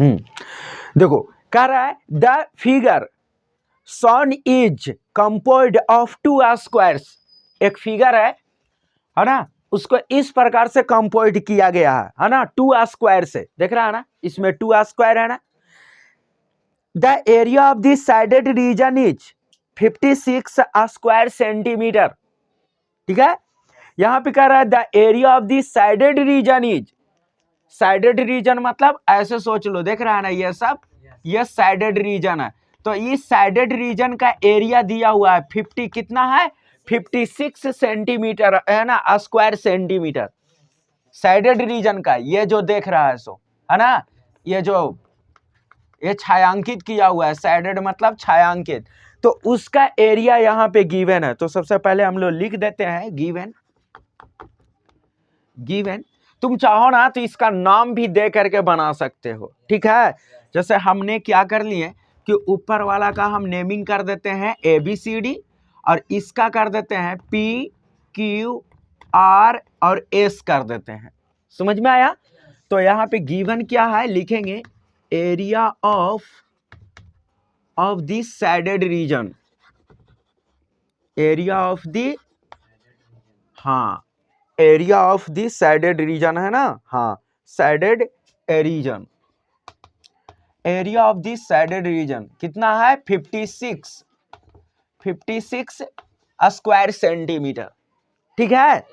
देखो कह रहा है the figure shown is composed of two squares. एक फिगर है ना, उसको इस प्रकार से कंपोज्ड किया गया है ना, टू स्क्वायर से। देख रहा है ना, इसमें टू स्क्वायर है ना। The area of this sided reason is 56 square centimetre. ठीक है, यहां पे कह रहा है the area of this sided reason is, shaded region मतलब ऐसे सोच लो, देख रहा है ना ये सब, ये साइडेड रीजन है। तो इस साइडेड रीजन का एरिया दिया हुआ है 50, कितना है 56 सेंटीमीटर है ना, स्क्वायर सेंटीमीटर साइडेड रीजन का। ये जो देख रहा है सो है ना, ये जो ये छायांकित किया हुआ है, साइडेड मतलब छायांकित, तो उसका एरिया यहाँ पे गिवन है। तो सबसे पहले हम लोग लिख देते हैं गिवन। गिवन तुम चाहो ना तो इसका नाम भी दे करके बना सकते हो। ठीक है, जैसे हमने क्या कर लिए कि ऊपर वाला का हम नेमिंग कर देते हैं ABCD, और इसका कर देते हैं PQR और S कर देते हैं। समझ में आया? तो यहाँ पे गिवन क्या है लिखेंगे, area of this sided region, area of the, हाँ area of the sided region है ना, हाँ sided region, area of the sided region कितना है 56 स्क्वायर सेंटीमीटर। ठीक है,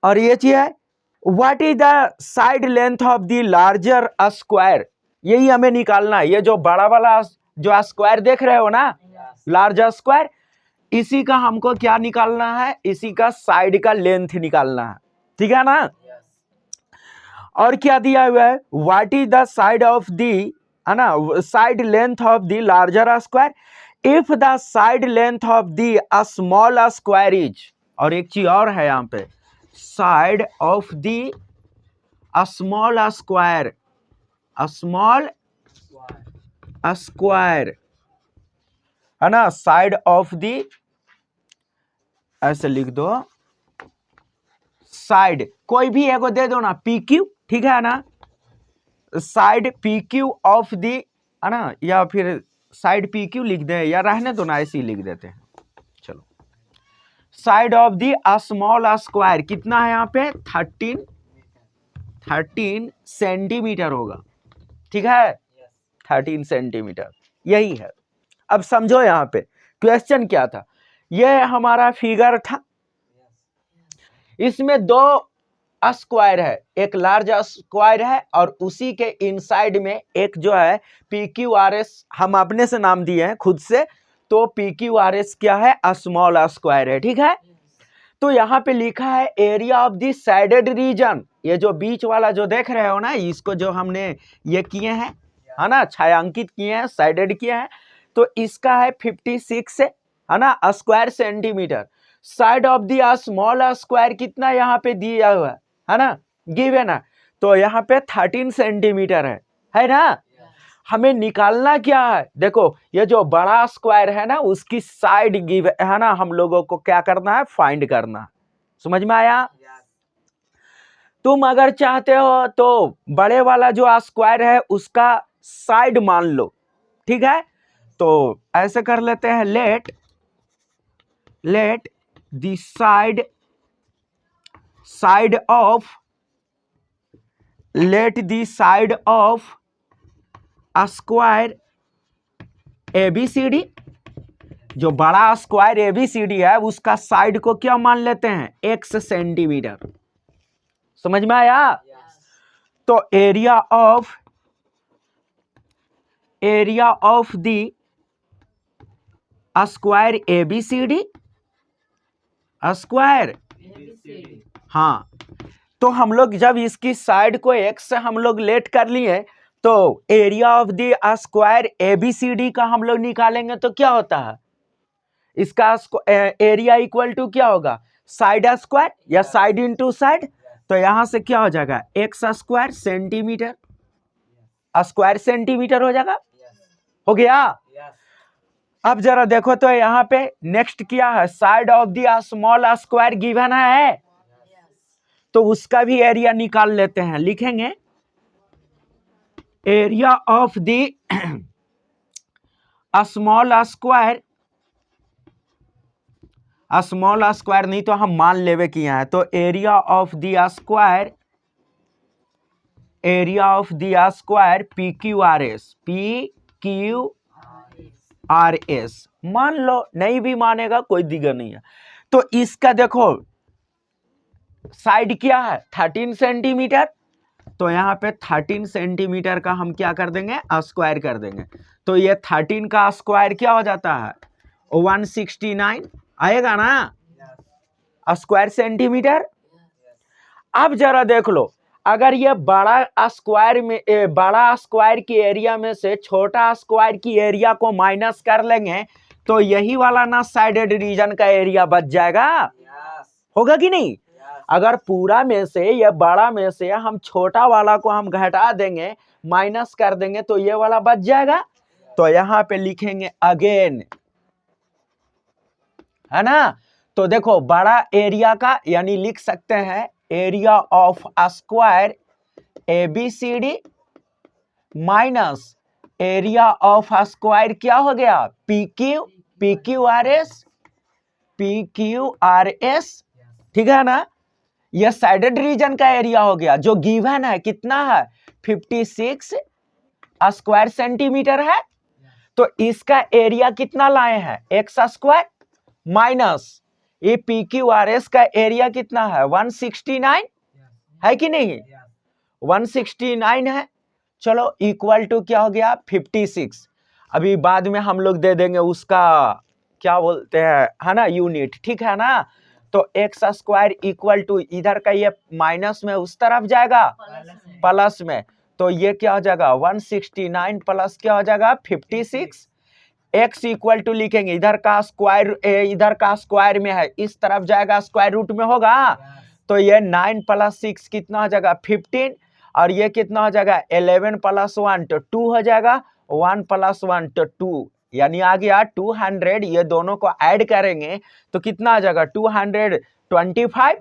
और ये चीज है what is the side length of the larger square, यही हमें निकालना है। ये जो बड़ा वाला जो स्क्वायर देख रहे हो ना, लार्जर स्क्वायर, इसी का हमको क्या निकालना है, इसी का साइड का लेंथ निकालना है। ठीक है ना, और क्या दिया हुआ है, what is the side of the, है ना, side length of the larger square if the side length of the small square is, और एक चीज और है यहाँ पे, side of the small square, small square है ना, साइड ऑफ दी, ऐसे लिख दो, साइड कोई भी एगो दे दो ना, PQ, ठीक है ना, साइड PQ ऑफ दी, है ना, या फिर साइड PQ लिख दे, या रहने दो ना, ऐसे ही लिख देते हैं। चलो, side of the small square कितना है यहाँ पे 13 सेंटीमीटर होगा। ठीक है, 13 सेंटीमीटर, यही है। अब समझो यहाँ पे क्वेश्चन क्या था, ये हमारा फिगर था, इसमें दो स्क्वायर है, एक लार्ज स्क्वायर है और उसी के इनसाइड में एक जो है PQRS, हम अपने से नाम दिए हैं खुद से, तो PQRS क्या है, स्मॉल स्क्वायर है। ठीक है, तो यहाँ पे लिखा है area of the shaded region, ये जो बीच वाला जो देख रहे हो ना, इसको जो हमने ये किए हैं है ना, छायांकित किए हैं, साइडेड किए हैं, तो इसका है 56 है ना square centimetre. Side of the small square कितना यहाँ पे दिया हुआ है ना, गिवन है, तो यहाँ पे 13 सेंटीमीटर है ना। हमें निकालना क्या है, देखो ये जो बड़ा स्क्वायर है ना, उसकी साइड गिव है ना, हम लोगों को क्या करना है, फाइंड करना है। समझ में आया? तुम अगर चाहते हो तो बड़े वाला जो स्क्वायर है उसका साइड मान लो। ठीक है, तो ऐसे कर लेते हैं, let the side of square ABCD, जो बड़ा स्क्वायर ABCD है उसका साइड को क्या मान लेते हैं, X सेंटीमीटर। समझ में आया? तो area of the square ABCD, square, हाँ, तो हम लोग जब इसकी साइड को X से हम लोग लेट कर लिए, तो area of the square ABCD का हम लोग निकालेंगे तो क्या होता है, इसका एरिया इक्वल टू क्या होगा, साइड स्क्वायर या साइड इनटू साइड, तो यहां से क्या हो जाएगा, X square centimetre, square centimetre हो जाएगा। हो गया? अब जरा देखो तो यहाँ पे नेक्स्ट क्या है, side of the small square given है, तो उसका भी एरिया निकाल लेते हैं। लिखेंगे area of the small square नहीं तो हम मान लेवे कि यहाँ है, तो area of the square, area of the square PQRS मान लो, नहीं भी मानेगा कोई दिक्कत नहीं है। तो इसका देखो साइड क्या है 13 सेंटीमीटर, तो यहाँ पे 13 सेंटीमीटर का हम क्या कर देंगे स्क्वायर कर देंगे, तो ये 13 का स्क्वायर क्या हो जाता है 169 आएगा ना स्क्वायर सेंटीमीटर। अब जरा देख लो, अगर ये बड़ा स्क्वायर की एरिया में से छोटा स्क्वायर की एरिया को माइनस कर लेंगे तो यही वाला ना साइडेड रीजन का एरिया बच जाएगा, होगा कि नहीं। अगर पूरा में से या बड़ा में से हम छोटा वाला को हम घटा देंगे, माइनस कर देंगे तो ये वाला बच जाएगा। तो यहाँ पे लिखेंगे अगेन, है ना। तो देखो बड़ा एरिया का यानी लिख सकते हैं area of square ABCD minus area of square क्या हो गया PQRS, ठीक है ना। यह साइडेड रीजन का एरिया हो गया जो गिवन है, कितना है 56 स्क्वायर सेंटीमीटर है। तो इसका एरिया कितना लाए हैं x स्क्वायर माइनस ये PQRS का एरिया कितना है 169 है कि नहीं 169 है। चलो इक्वल टू क्या हो गया 56। अभी बाद में हम लोग दे देंगे उसका क्या बोलते हैं, है ना, यूनिट, ठीक है ना। तो एक्स स्क्वायर इक्वल टू इधर का ये माइनस में उस तरफ जाएगा प्लस में, तो ये क्या हो जाएगा 169 प्लस क्या हो जाएगा 56। एक्स इक्वल टू लिखेंगे, इधर का स्क्वायर में है, इस तरफ जाएगा स्क्वायर रूट में होगा, तो ये 9 प्लस 6 कितना हो जाएगा 15, और ये कितना हो जाएगा 11 प्लस 1 तो 2 हो जाएगा, 1 प्लस 1 तो 2 यानी आ गया 200। ये दोनों को ऐड करेंगे तो कितना आ जाएगा 225,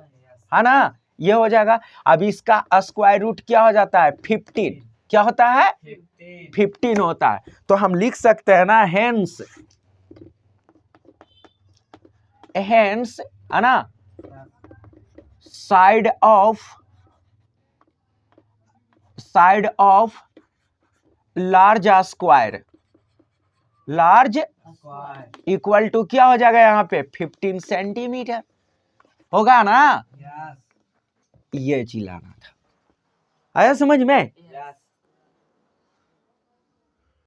है ना, ये हो जाएगा। अब इसका स्क्वायर रूट क्या हो जाता है 15, क्या होता है 15 होता है। तो हम लिख सकते हैं ना हेंस, है ना, side of large equal to क्या हो जाएगा यहाँ पे 15 सेंटीमीटर होगा ना। ये चिल्लाना था, आया समझ में।